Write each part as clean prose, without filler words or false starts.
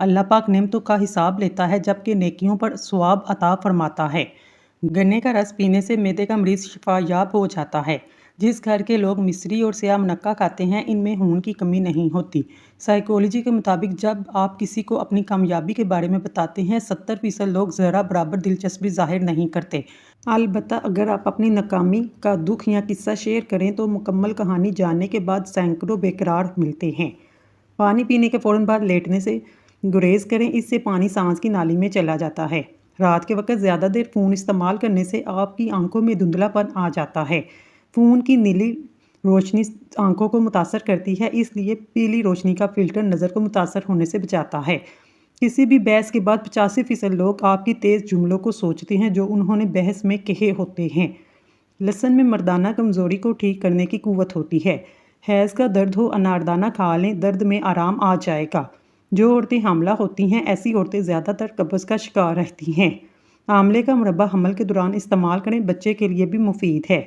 اللہ پاک نعمتوں کا حساب لیتا ہے جبکہ نیکیوں پر ثواب عطا فرماتا ہے۔ گنے کا رس پینے سے معدے کا مریض شفا یاب ہو جاتا ہے۔ جس گھر کے لوگ مصری اور سیاہ منقع کھاتے ہیں ان میں خون کی کمی نہیں ہوتی۔ سائیکولوجی کے مطابق جب آپ کسی کو اپنی کامیابی کے بارے میں بتاتے ہیں 70% لوگ ذرا برابر دلچسپی ظاہر نہیں کرتے۔ البتہ اگر آپ اپنی ناکامی کا دکھ یا قصہ شیئر کریں تو مکمل کہانی جاننے کے بعد سینکڑوں بے قرار ملتے ہیں۔ پانی پینے کے فوراً بعد لیٹنے سے گریز کریں، اس سے پانی سانس کی نالی میں چلا جاتا ہے۔ رات کے وقت زیادہ دیر فون استعمال کرنے سے آپ کی آنکھوں میں دھندلا پن آ جاتا ہے۔ فون کی نیلی روشنی آنکھوں کو متاثر کرتی ہے، اس لیے پیلی روشنی کا فلٹر نظر کو متاثر ہونے سے بچاتا ہے۔ کسی بھی بحث کے بعد 85% لوگ آپ کی تیز جملوں کو سوچتے ہیں جو انہوں نے بحث میں کہے ہوتے ہیں۔ لہسن میں مردانہ کمزوری کو ٹھیک کرنے کی قوت ہوتی ہے۔ حیض کا درد ہو اناردانہ کھا لیں، درد میں آرام آ جائے گا۔ جو عورتیں حاملہ ہوتی ہیں ایسی عورتیں زیادہ تر قبض کا شکار رہتی ہیں۔ آملے کا مربع حمل کے دوران استعمال کریں، بچے کے لیے بھی مفید ہے۔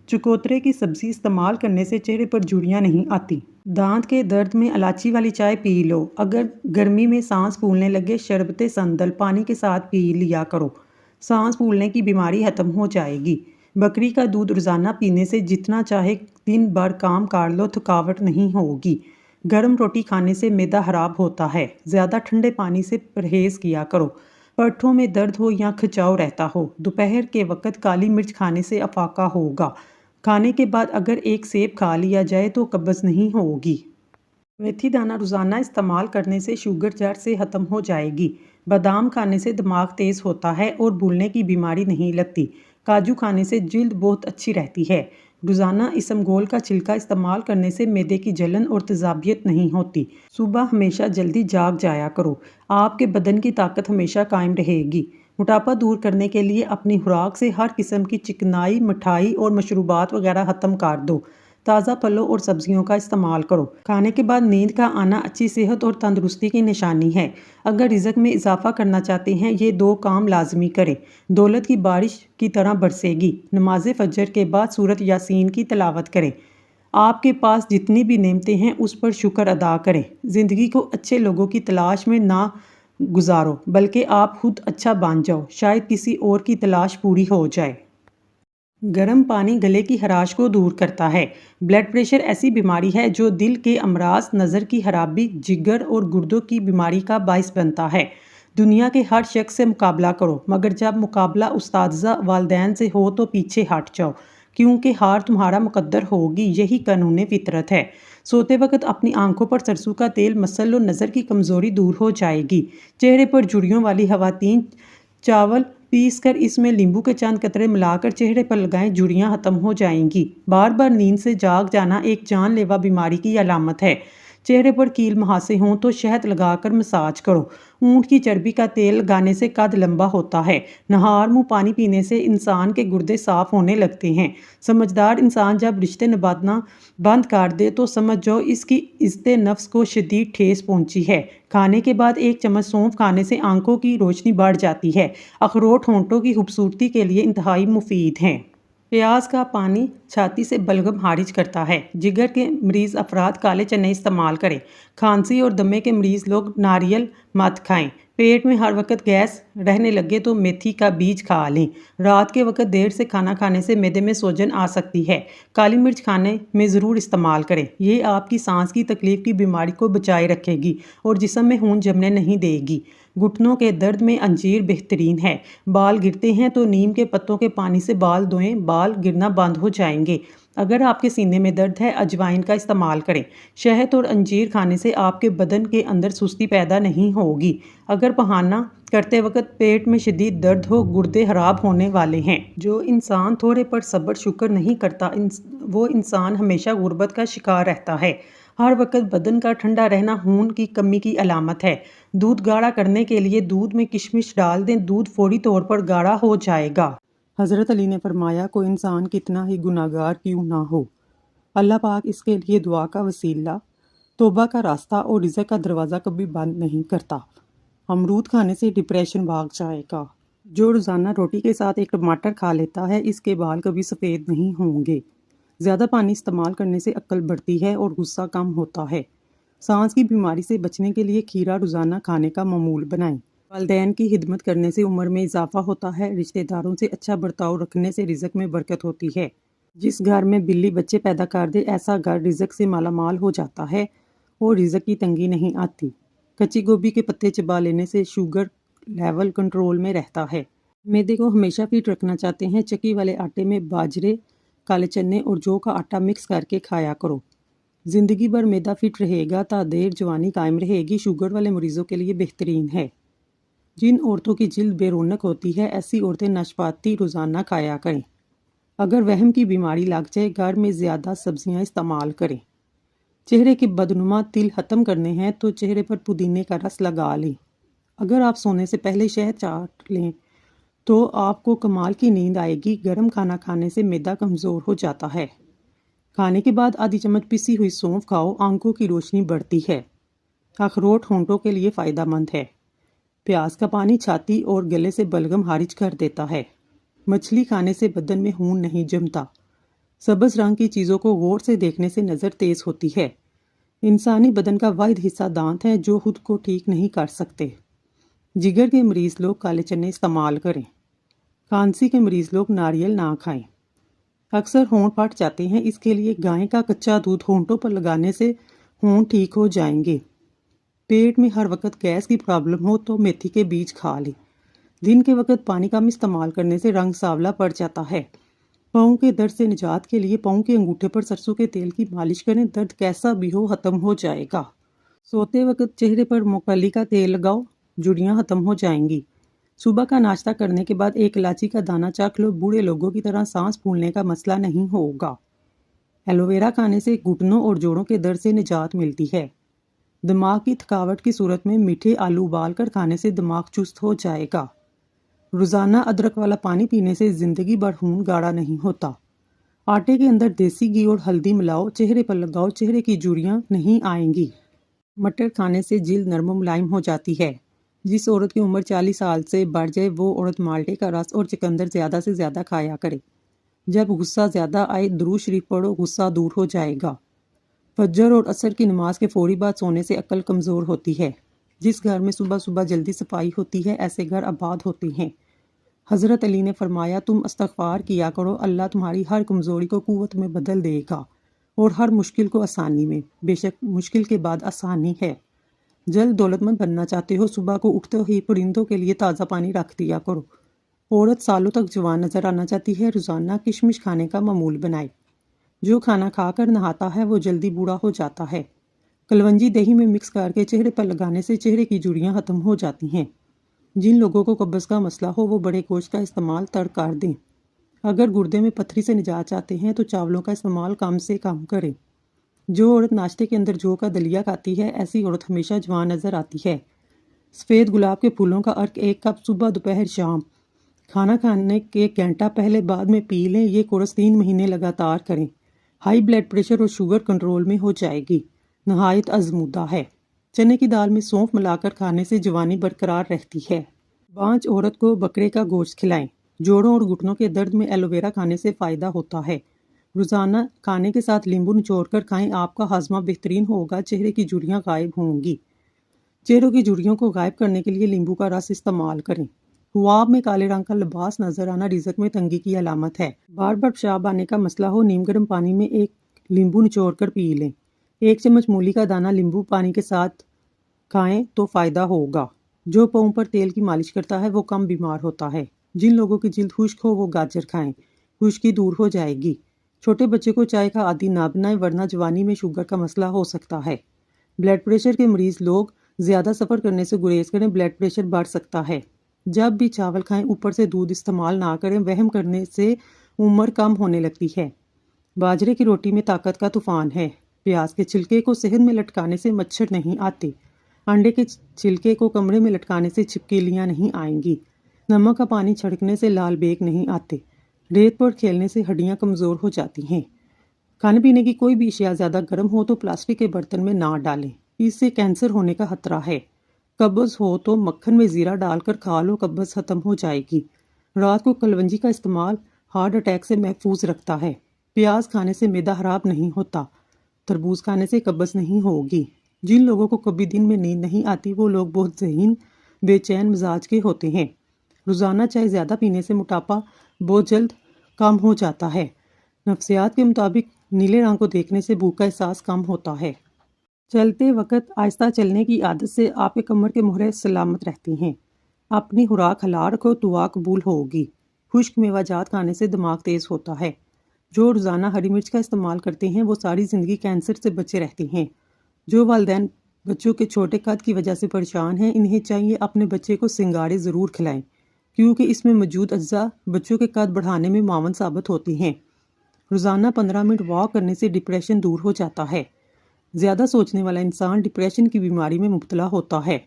چکوترے کی سبزی استعمال کرنے سے چہرے پر جھریاں نہیں آتی۔ دانت کے درد میں الائچی والی چائے پی لو۔ اگر گرمی میں سانس پھولنے لگے شربت سندل پانی کے ساتھ پی لیا کرو، سانس پھولنے کی بیماری ختم ہو جائے گی۔ بکری کا دودھ روزانہ پینے سے جتنا چاہے دن بھر کام کر لو تھکاوٹ نہیں ہوگی۔ گرم روٹی کھانے سے معدہ خراب ہوتا ہے، زیادہ ٹھنڈے پانی سے پرہیز کیا کرو۔ پٹھوں میں درد ہو یا کھچاؤ رہتا ہو، دوپہر کے وقت کالی مرچ کھانے سے افاقہ ہوگا۔ کھانے کے بعد اگر ایک سیب کھا لیا جائے تو قبض نہیں ہوگی۔ میتھی دانہ روزانہ استعمال کرنے سے شوگر جڑ سے ختم ہو جائے گی۔ بادام کھانے سے دماغ تیز ہوتا ہے اور بھولنے کی بیماری نہیں لگتی۔ کاجو کھانے سے جلد بہت اچھی رہتی ہے۔ روزانہ اسمگول کا چھلکا استعمال کرنے سے معدے کی جلن اور تیزابیت نہیں ہوتی۔ صبح ہمیشہ جلدی جاگ جایا کرو، آپ کے بدن کی طاقت ہمیشہ قائم رہے گی۔ موٹاپا دور کرنے کے لیے اپنی خوراک سے ہر قسم کی چکنائی، مٹھائی اور مشروبات وغیرہ ختم کر دو۔ تازہ پھلوں اور سبزیوں کا استعمال کرو۔ کھانے کے بعد نیند کا آنا اچھی صحت اور تندرستی کی نشانی ہے۔ اگر رزق میں اضافہ کرنا چاہتے ہیں یہ 2 کام لازمی کریں۔ دولت کی بارش کی طرح برسے گی۔ نماز فجر کے بعد سورۃ یاسین کی تلاوت کریں۔ آپ کے پاس جتنی بھی نعمتیں ہیں اس پر شکر ادا کریں۔ زندگی کو اچھے لوگوں کی تلاش میں نہ گزارو بلکہ آپ خود اچھا بن جاؤ، شاید کسی اور کی تلاش پوری ہو جائے۔ گرم پانی گلے کی خراش کو دور کرتا ہے۔ بلڈ پریشر ایسی بیماری ہے جو دل کے امراض، نظر کی خرابی، جگر اور گردوں کی بیماری کا باعث بنتا ہے۔ دنیا کے ہر شخص سے مقابلہ کرو مگر جب مقابلہ اساتذہ والدین سے ہو تو پیچھے ہٹ جاؤ، کیونکہ ہار تمہارا مقدر ہوگی، یہی قانون فطرت ہے۔ سوتے وقت اپنی آنکھوں پر سرسوں کا تیل مل لو، نظر کی کمزوری دور ہو جائے گی۔ چہرے پر جھریوں والی خواتین چاول پیس کر اس میں لیمبو کے چند قطرے ملا کر چہرے پر لگائیں، جھریاں ختم ہو جائیں گی۔ بار بار نیند سے جاگ جانا ایک جان لیوا بیماری کی علامت ہے۔ چہرے پر کیل مہاسے ہوں تو شہد لگا کر مساج کرو۔ اونٹ کی چربی کا تیل لگانے سے قد لمبا ہوتا ہے۔ نہار منہ پانی پینے سے انسان کے گردے صاف ہونے لگتے ہیں۔ سمجھدار انسان جب رشتے نبھانا بند کر دے تو سمجھ جاؤ اس کی عزت نفس کو شدید ٹھیس پہنچی ہے۔ کھانے کے بعد 1 چمچ سونف کھانے سے آنکھوں کی روشنی بڑھ جاتی ہے۔ اخروٹ ہونٹوں کی خوبصورتی کے لیے انتہائی مفید ہیں۔ پیاز کا پانی چھاتی سے بلغم خارج کرتا ہے۔ جگر کے مریض افراد کالے چنے استعمال کریں۔ کھانسی اور دمے کے مریض لوگ ناریل مت کھائیں۔ پیٹ میں ہر وقت گیس رہنے لگے تو میتھی کا بیج کھا لیں۔ رات کے وقت دیر سے کھانا کھانے سے معدے میں سوجن آ سکتی ہے۔ کالی مرچ کھانے میں ضرور استعمال کریں، یہ آپ کی سانس کی تکلیف کی بیماری کو بچائے رکھے گی اور جسم میں خون جمنے نہیں دے گی۔ گھٹنوں کے درد میں انجیر بہترین ہے۔ بال گرتے ہیں تو نیم کے پتوں کے پانی سے بال دھوئیں، بال گرنا بند ہو جائیں گے۔ اگر آپ کے سینے میں درد ہے اجوائن کا استعمال کریں۔ شہد اور انجیر کھانے سے آپ کے بدن کے اندر سستی پیدا نہیں ہوگی۔ اگر بہانہ کرتے وقت پیٹ میں شدید درد ہو، گردے خراب ہونے والے ہیں۔ جو انسان تھوڑے پر صبر شکر نہیں کرتا وہ انسان ہمیشہ غربت کا شکار رہتا ہے۔ ہر وقت بدن کا ٹھنڈا رہنا خون کی کمی کی علامت ہے۔ دودھ گاڑھا کرنے کے لیے دودھ میں کشمش ڈال دیں، دودھ فوری طور پر گاڑھا ہو جائے گا۔ حضرت علی نے فرمایا کوئی انسان کتنا ہی گناہگار کیوں نہ ہو، اللہ پاک اس کے لیے دعا کا وسیلہ، توبہ کا راستہ اور رزق کا دروازہ کبھی بند نہیں کرتا۔ امرود کھانے سے ڈپریشن بھاگ جائے گا۔ جو روزانہ روٹی کے ساتھ 1 ٹماٹر کھا لیتا ہے اس کے بال کبھی سفید نہیں ہوں گے۔ زیادہ پانی استعمال کرنے سے عقل بڑھتی ہے اور غصہ کم ہوتا ہے۔ سانس کی بیماری سے بچنے کے لیے کھیرا روزانہ کھانے کا معمول بنائیں۔ والدین کی خدمت کرنے سے عمر میں اضافہ ہوتا ہے۔ رشتہ داروں سے اچھا برتاؤ رکھنے سے رزق میں برکت ہوتی ہے۔ جس گھر میں بلی بچے پیدا کر دے ایسا گھر رزق سے مالا مال ہو جاتا ہے اور رزق کی تنگی نہیں آتی۔ کچی گوبھی کے پتے چبا لینے سے شوگر لیول کنٹرول میں رہتا ہے۔ معدے کو ہمیشہ فٹ رکھنا چاہتے ہیں؟ چکی والے آٹے میں باجرے، کالے چنے اور جو کا آٹا مکس کر کے کھایا کرو۔ زندگی بھر معدہ فٹ رہے گا تا دیر جوانی قائم رہے گی۔ شوگر والے مریضوں کے لیے بہترین ہے۔ جن عورتوں کی جلد بے رونق ہوتی ہے ایسی عورتیں ناشپاتی روزانہ کھایا کریں۔ اگر وہم کی بیماری لگ جائے گھر میں زیادہ سبزیاں استعمال کریں۔ چہرے کے بدنما تل ختم کرنے ہیں تو چہرے پر پودینے کا رس لگا لیں۔ اگر آپ سونے سے پہلے شہد چاٹ لیں تو آپ کو کمال کی نیند آئے گی۔ گرم کھانا کھانے سے معدہ کمزور ہو جاتا ہے۔ کھانے کے بعد آدھی چمچ پسی ہوئی سونف کھاؤ، آنکھوں کی روشنی بڑھتی ہے۔ اخروٹ ہونٹوں کے لیے فائدہ مند ہے۔ پیاز کا پانی چھاتی اور گلے سے بلغم خارج کر دیتا ہے۔ مچھلی کھانے سے بدن میں خون نہیں جمتا۔ سبز رنگ کی چیزوں کو غور سے دیکھنے سے نظر تیز ہوتی ہے۔ انسانی بدن کا واحد حصہ دانت ہے جو خود کو ٹھیک نہیں کر سکتے۔ جگر کے مریض لوگ کالے چنے استعمال کریں۔ کھانسی کے مریض لوگ ناریل نہ کھائیں۔ اکثر ہونٹ پھٹ جاتے ہیں، اس کے لیے گائے کا کچا دودھ ہونٹوں پر لگانے سے ہونٹ ٹھیک ہو جائیں گے۔ پیٹ میں ہر وقت گیس کی پرابلم ہو تو میتھی کے بیج کھا لیں۔ دن کے وقت پانی کم استعمال کرنے سے رنگ سانولا پڑ جاتا ہے۔ پاؤں کے درد سے نجات کے لیے پاؤں کے انگوٹھے پر سرسوں کے تیل کی مالش کریں، درد کیسا بھی ہو ختم ہو جائے گا۔ سوتے وقت چہرے پر موکلی کا تیل لگاؤ، جڑیاں ختم ہو جائیں گی۔ صبح کا ناشتہ کرنے کے بعد ایک الائچی کا دانہ چکھ لو، بوڑھے لوگوں کی طرح سانس پھولنے کا مسئلہ نہیں ہوگا۔ ایلو ویرا کھانے سے گھٹنوں اور جوڑوں کے درد سے نجات ملتی ہے۔ دماغ کی تھکاوٹ کی صورت میں میٹھے آلو ابال کر کھانے سے دماغ چست ہو جائے گا۔ روزانہ ادرک والا پانی پینے سے زندگی بھر خون گاڑھا نہیں ہوتا۔ آٹے کے اندر دیسی گھی اور ہلدی ملاؤ، چہرے پر لگاؤ، چہرے کی جھریاں نہیں آئیں گی۔ مٹر کھانے سے جلد نرم و ملائم ہو جاتی ہے۔ جس عورت کی عمر 40 سال سے بڑھ جائے وہ عورت مالٹے کا رس اور چقندر زیادہ سے زیادہ کھایا کرے۔ جب غصہ زیادہ آئے درود شریف پڑھو، غصہ دور ہو جائے گا۔ فجر اور عصر کی نماز کے فوری بعد سونے سے عقل کمزور ہوتی ہے۔ جس گھر میں صبح صبح جلدی صفائی ہوتی ہے ایسے گھر آباد ہوتے ہیں۔ حضرت علی نے فرمایا تم استغفار کیا کرو، اللہ تمہاری ہر کمزوری کو قوت میں بدل دے گا اور ہر مشکل کو آسانی میں۔ بے شک مشکل کے بعد آسانی ہے۔ جلد دولت مند بننا چاہتے ہو، صبح کو اٹھتے ہی پرندوں کے لیے تازہ پانی رکھ دیا کرو۔ عورت سالوں تک جوان نظر آنا چاہتی ہے، روزانہ کشمش کھانے کا معمول بنائے۔ جو کھانا کھا کر نہاتا ہے وہ جلدی بوڑھا ہو جاتا ہے۔ کلونجی دہی میں مکس کر کے چہرے پر لگانے سے چہرے کی جھریاں ختم ہو جاتی ہیں۔ جن لوگوں کو قبض کا مسئلہ ہو وہ بڑے گوشت کا استعمال ترک کر دیں۔ اگر گردے میں پتھری سے نجات چاہتے ہیں تو چاولوں کا استعمال کم سے کم کریں۔ جو عورت ناشتے کے اندر جو کا دلیا کھاتی ہے ایسی عورت ہمیشہ جوان نظر آتی ہے۔ سفید گلاب کے پھولوں کا عرق 1 کپ صبح دوپہر شام کھانا کھانے کے گھنٹہ پہلے بعد میں پی لیں۔ یہ کورس 3 مہینے لگاتار کریں۔ ہائی بلڈ پریشر اور شوگر کنٹرول میں ہو جائے گی۔ نہایت آزمودہ ہے۔ چنے کی دال میں سونف ملا کر کھانے سے جوانی برقرار رہتی ہے۔ بانج عورت کو بکرے کا گوشت کھلائیں۔ جوڑوں اور گھٹنوں کے درد میں ایلو ویرا کھانے سے فائدہ ہوتا ہے۔ روزانہ کھانے کے ساتھ لیمبو نچوڑ کر کھائیں، آپ کا ہاضمہ بہترین ہوگا، چہرے کی جھریاں غائب ہوں گی۔ چہروں کی جھریوں کو غائب کرنے کے لیے لیمبو کا رس استعمال کریں۔ خواب میں کالے رنگ کا لباس نظر آنا رزق میں تنگی کی علامت ہے۔ بار بار پیشاب آنے کا مسئلہ ہو، نیم گرم پانی میں 1 لیمبو نچوڑ کر پی لیں۔ 1 چمچ مولی کا دانہ لیمبو پانی کے ساتھ کھائیں تو فائدہ ہوگا۔ جو پاؤں پر تیل کی مالش کرتا ہے وہ کم بیمار ہوتا ہے۔ جن لوگوں کی جلد خشک ہو وہ گاجر کھائیں، خشکی دور ہو جائے گی۔ چھوٹے بچے کو چائے کا عادی نہ بنائیں ورنہ جوانی میں شوگر کا مسئلہ ہو سکتا ہے۔ بلڈ پریشر کے مریض لوگ زیادہ سفر کرنے سے گریز کریں، بلڈ پریشر بڑھ سکتا ہے۔ جب بھی چاول کھائیں اوپر سے دودھ استعمال نہ کریں، وہم کرنے سے عمر کم ہونے لگتی ہے۔ باجرے کی روٹی میں طاقت کا طوفان ہے۔ پیاز کے چھلکے کو صحن میں لٹکانے سے مچھر نہیں آتے۔ انڈے کے چھلکے کو کمرے میں لٹکانے سے چھپکلیاں نہیں آئیں گی۔ نمک کا پانی چھڑکنے سے لال بیگ نہیں آتے۔ ریت پر کھیلنے سے ہڈیاں کمزور ہو جاتی ہیں۔ کھانے پینے کی کوئی بھی اشیاء زیادہ گرم ہو تو پلاسٹک کے برتن میں نہ ڈالیں، اس سے کینسر ہونے کا خطرہ ہے۔ قبض ہو تو مکھن میں زیرہ ڈال کر کھا لو، قبض ختم ہو جائے گی۔ رات کو کلونجی کا استعمال ہارٹ اٹیک سے محفوظ رکھتا ہے۔ پیاز کھانے سے معدہ خراب نہیں ہوتا۔ تربوز کھانے سے قبض نہیں ہوگی۔ جن لوگوں کو کبھی دن میں نیند نہیں آتی وہ لوگ بہت ذہین بے چین مزاج کے ہوتے ہیں۔ روزانہ چائے زیادہ پینے سے موٹاپا بہت جلد کم ہو جاتا ہے۔ نفسیات کے مطابق نیلے رنگ کو دیکھنے سے بھوک کا احساس کم ہوتا ہے۔ چلتے وقت آہستہ چلنے کی عادت سے آپ کے کمر کے مہرے سلامت رہتی ہیں۔ اپنی خوراک حلال رکھو، دعا قبول ہوگی۔ خشک میوہ جات کھانے سے دماغ تیز ہوتا ہے۔ جو روزانہ ہری مرچ کا استعمال کرتے ہیں وہ ساری زندگی کینسر سے بچے رہتے ہیں۔ جو والدین بچوں کے چھوٹے قد کی وجہ سے پریشان ہیں انہیں چاہیے اپنے بچے کو سنگارے ضرور کھلائیں، کیونکہ اس میں موجود اجزاء بچوں کے قد بڑھانے میں معاون ثابت ہوتی ہیں۔ روزانہ 15 منٹ واک کرنے سے ڈپریشن دور ہو جاتا ہے۔ زیادہ سوچنے والا انسان ڈپریشن کی بیماری میں مبتلا ہوتا ہے۔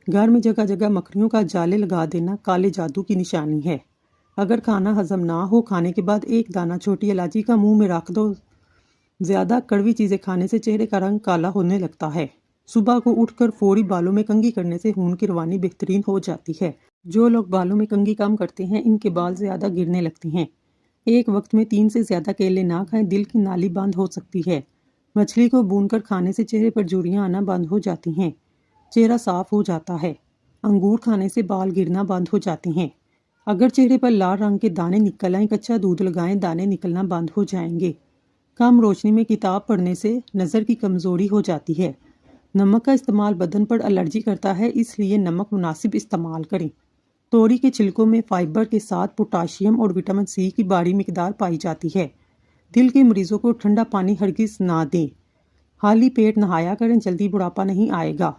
گھر میں جگہ جگہ مکھیوں کا جالے لگا دینا کالے جادو کی نشانی ہے۔ اگر کھانا ہضم نہ ہو، کھانے کے بعد ایک دانہ چھوٹی الائچی کا منہ میں رکھ دو۔ زیادہ کڑوی چیزیں کھانے سے چہرے کا رنگ کالا ہونے لگتا ہے۔ صبح کو اٹھ کر فوری بالوں میں کنگھی کرنے سے خون کی روانی بہترین ہو جاتی ہے۔ جو لوگ بالوں میں کنگھی کم کرتے ہیں ان کے بال زیادہ گرنے لگتے ہیں۔ ایک وقت میں 3 سے زیادہ کیلے نہ کھائیں، دل کی نالی بند ہو سکتی ہے۔ مچھلی کو بھون کر کھانے سے چہرے پر جھریاں آنا بند ہو جاتی ہیں، چہرہ صاف ہو جاتا ہے۔ انگور کھانے سے بال گرنا بند ہو جاتے ہیں۔ اگر چہرے پر لال رنگ کے دانے نکل آئیں، کچا دودھ لگائیں، دانے نکلنا بند ہو جائیں گے۔ کم روشنی میں کتاب پڑھنے سے نظر کی کمزوری ہو جاتی ہے۔ نمک کا استعمال بدن پر الرجی کرتا ہے، اس لیے نمک مناسب استعمال کریں۔ توری کے چھلکوں میں فائبر کے ساتھ پوٹاشیم اور وٹامن سی کی بڑی مقدار پائی جاتی ہے۔ دل کے مریضوں کو ٹھنڈا پانی ہرگز نہ دیں۔ خالی پیٹ نہایا کریں، جلدی بڑھاپا نہیں آئے گا۔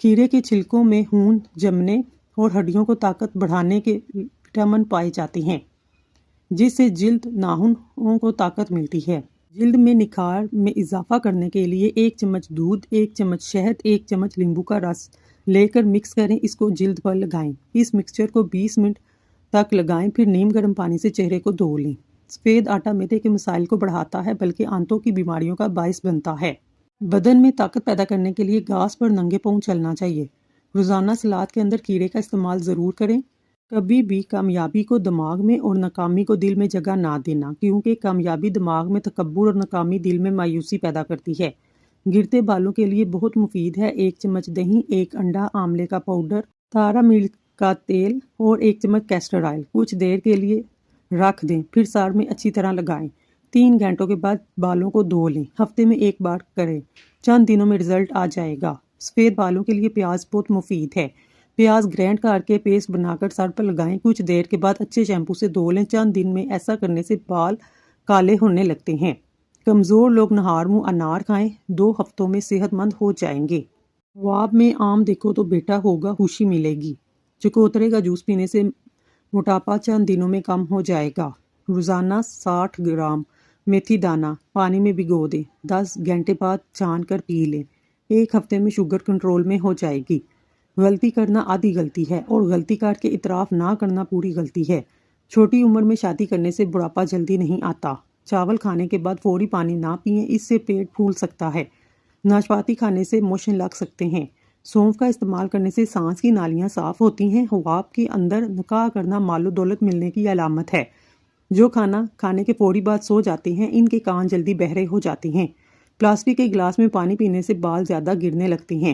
کھیرے کے چھلکوں میں خون جمنے اور ہڈیوں کو طاقت بڑھانے کے وٹامن پائے جاتے ہیں، جس سے جلد ناخنوں کو طاقت ملتی ہے۔ جلد میں نکھار میں اضافہ کرنے کے لیے 1 چمچ دودھ، 1 چمچ شہد، 1 چمچ لیمبو کا رس لے کر مکس کریں، اس کو جلد پر لگائیں۔ اس مکسچر کو 20 منٹ تک لگائیں، پھر نیم گرم پانی سے چہرے کو دھو لیں۔ سفید آٹا معدے کے مسائل کو بڑھاتا ہے بلکہ آنتوں کی بیماریوں کا باعث بنتا ہے۔ بدن میں طاقت پیدا کرنے کے لیے گھاس پر ننگے پاؤں چلنا چاہیے۔ روزانہ سلاد کے اندر کھیرے کا استعمال ضرور کریں۔ کبھی بھی کامیابی کو دماغ میں اور ناکامی کو دل میں جگہ نہ دینا، کیونکہ کامیابی دماغ میں تکبر اور ناکامی دل میں مایوسی پیدا کرتی ہے۔ گرتے بالوں کے لیے بہت مفید ہے 1 چمچ دہی، 1 انڈا، آملے کا پاؤڈر، تارا ملک کا تیل اور 1 چمچ کیسٹر آئل۔ کچھ دیر کے لیے رکھ دیں، پھر سر میں اچھی طرح لگائیں۔ 3 گھنٹوں کے بعد بالوں کو دھو لیں، ہفتے میں 1 بار کریں، چند دنوں میں رزلٹ آ جائے گا۔ سفید بالوں کے لیے پیاز بہت مفید ہے۔ پیاز گرینڈ کر کے پیسٹ بنا کر سر پر لگائیں، کچھ دیر کے بعد اچھے شیمپو سے دھو لیں، چند دن میں ایسا کرنے سے بال کالے ہونے لگتے ہیں۔ کمزور لوگ نہار منہ انار کھائیں، 2 ہفتوں میں صحت مند ہو جائیں گے۔ خواب میں آم دیکھو تو بیٹا ہوگا، خوشی ملے گی۔ چکوترے کا جوس پینے سے موٹاپا چند دنوں میں کم ہو جائے گا۔ روزانہ 60 گرام میتھی دانہ پانی میں بھگو دیں، 10 گھنٹے بعد چھان کر پی لیں، 1 ہفتے میں شوگر کنٹرول میں ہو جائے گی۔ غلطی کرنا آدھی غلطی ہے اور غلطی کر کے اعتراف نہ کرنا پوری غلطی ہے۔ چھوٹی عمر میں شادی کرنے سے بڑھاپا جلدی نہیں آتا۔ چاول کھانے کے بعد فوری پانی نہ پئیں، اس سے پیٹ پھول سکتا ہے۔ ناشپاتی کھانے سے موشن لگ سکتے ہیں۔ سونف کا استعمال کرنے سے سانس کی نالیاں صاف ہوتی ہیں۔ خواب کے اندر نکاح کرنا مال و دولت ملنے کی علامت ہے۔ جو کھانا کھانے کے فوری بعد سو جاتے ہیں ان کے کان جلدی بہرے ہو جاتے ہیں۔ پلاسٹک کے گلاس میں پانی پینے سے بال زیادہ گرنے لگتے ہیں۔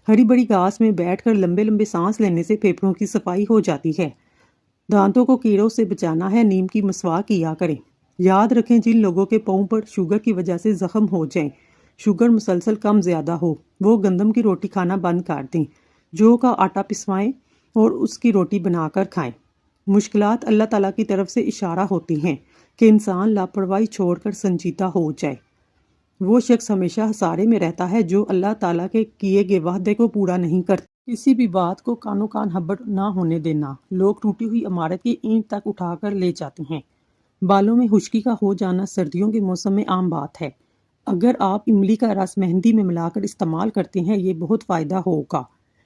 ہری بڑی گھاس میں بیٹھ کر لمبے لمبے سانس لینے سے پھیپھڑوں کی صفائی ہو جاتی ہے۔ دانتوں کو کیڑوں سے بچانا ہے، نیم کی مسواک کیا کریں۔ یاد رکھیں جن لوگوں کے پاؤں پر شوگر کی وجہ سے زخم ہو جائیں، شوگر مسلسل کم زیادہ ہو، وہ گندم کی روٹی کھانا بند کر دیں، جو کا آٹا پسوائیں اور اس کی روٹی بنا کر کھائیں۔ مشکلات اللہ تعالیٰ کی طرف سے اشارہ ہوتی ہیں کہ انسان لاپرواہی چھوڑ کر سنجیدہ ہو جائے۔ وہ شخص ہمیشہ خسارے میں رہتا ہے جو اللہ تعالیٰ کے کیے گئے وعدے کو پورا نہیں کرتا۔ کسی بھی بات کو کانوں کان ہبڑ نہ ہونے دینا۔ لوگ ٹوٹی ہوئی عمارت کی اینٹ تک اٹھا کر لے جاتے ہیں۔ بالوں میں خشکی کا ہو جانا سردیوں کے موسم میں عام بات ہے۔ اگر آپ املی کا رس مہندی میں ملا کر استعمال کرتے ہیں یہ بہت فائدہ ہوگا۔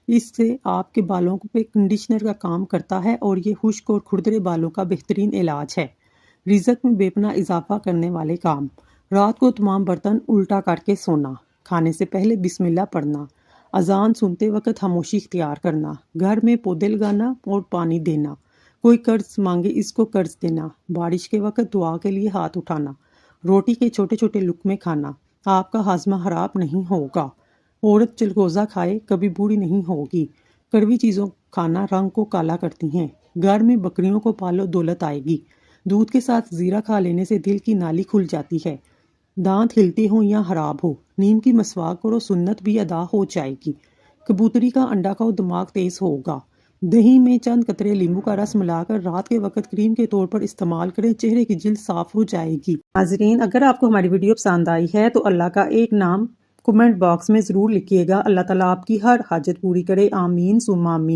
اس سے آپ کے بالوں پہ کنڈیشنر کا کام کرتا ہے اور یہ خشک اور کھردرے بالوں کا بہترین علاج ہے۔ رزق میں بے پناہ اضافہ کرنے والے کام۔ رات کو تمام برتن الٹا کر کے سونا، کھانے سے پہلے بسم اللہ پڑھنا، اذان سنتے وقت خاموشی اختیار کرنا، گھر میں پودے لگانا اور پانی دینا، کوئی قرض مانگے اس کو قرض دینا، بارش کے وقت دعا کے لیے ہاتھ اٹھانا، روٹی کے چھوٹے چھوٹے لقمے کھانا، آپ کا ہاضمہ خراب نہیں ہوگا۔ عورت چلگوزہ کھائے کبھی بوڑھی نہیں ہوگی۔ کڑوی چیزوں کھانا رنگ کو کالا کرتی ہیں۔ گھر میں بکریوں کو پالو دولت آئے گی۔ دودھ کے ساتھ زیرہ کھا لینے سے دل کی نالی کھل جاتی ہے۔ دانت ہلتے ہوں یا خراب ہو، نیم کی مسواک کرو، سنت بھی ادا ہو جائے گی۔ کبوتری کا انڈا کھاؤ، دماغ تیز ہوگا۔ دہی میں چند قطرے لیموں کا رس ملا کر رات کے وقت کریم کے طور پر استعمال کریں، چہرے کی جلد صاف ہو جائے گی۔ ناظرین، اگر آپ کو ہماری ویڈیو پسند آئی ہے تو اللہ کا ایک نام کمنٹ باکس میں ضرور لکھیے گا۔ اللہ تعالیٰ آپ کی ہر حاجت پوری کرے، آمین ثم آمین۔